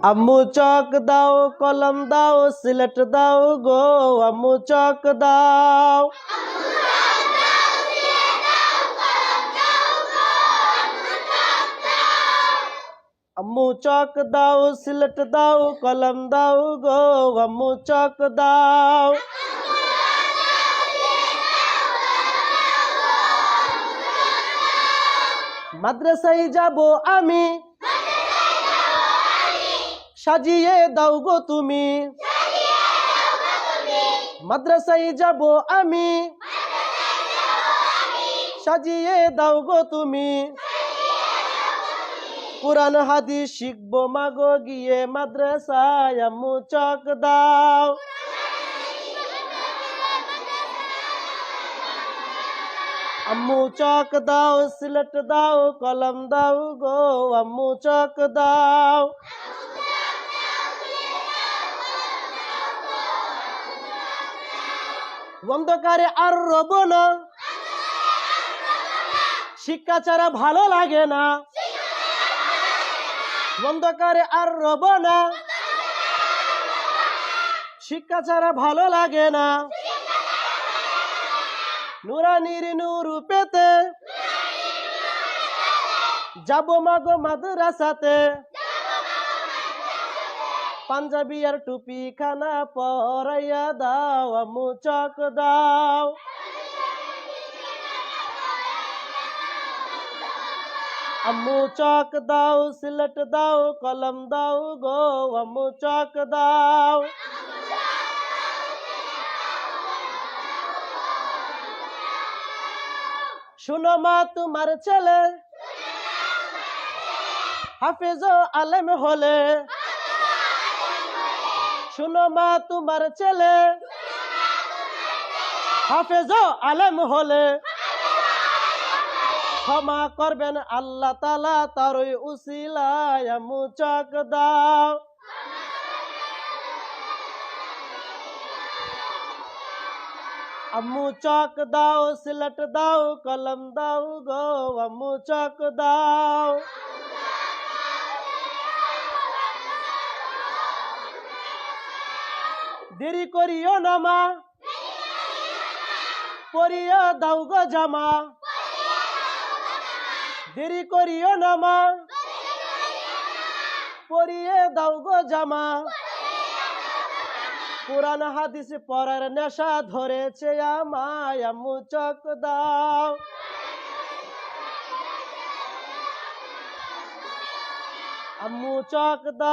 আম্মু চক দাও, কলম দাও, সিলেট দাও গো, আম্মু চক দাও। আম্মু চক দাও, সিলেট দাও, কলম দাও গো, আম্মু চক দাও। মাদ্রাসায় যাব আমি, সাজিয়ে দাও গো তুমি। মাদ্রাসায় যাব আমি, সাজিয়ে দাও গো তুমি। কুরআন হাদিস শিখবো মাগো গিয়ে মাদ্রাসায়, আম্মু চক দাও। আম্মু চক দাও, সিলেট দাও, কলম দাও গো, আম্মু চক দাও। অন্ধকারে আর রব না, শিক্ষা ছাড়া ভালো লাগে না। অন্ধকারে আর রব না, শিক্ষা ছাড়া ভালো লাগে না। নুরানির নূর পেতে যাব মাগো মাদ্রাসাতে। পাঞ্জাবি আর টুপি খানা পরাইয়া দাও, আম্মু চক দাও। আম্মু চক দাও, সিলেট দাও, কলম দাও গো, আম্মু চক দাও। শুনো মা তোমার ছেলে হাফেজ আলেম হলে। শুনো মা তোমার ছেলে হাফেজ আলেম হলে। ক্ষমা করবেন আল্লাহ তাআলা তারই উসিলায়, আম্মু চক দাও। আম্মু চক দাও, সিলেট দাও, কলম দাও গো, আম্মু চক দাও। দেরি করিও না মা, পরিয়া দাও গো জামা। দেরি করিও না মা, পরিয়ে দাও গো জামা। কুরআন হাদিস পড়ার নেশা ধরেছে আমায়, আম্মু চক দাও। আম্মু চক দাও।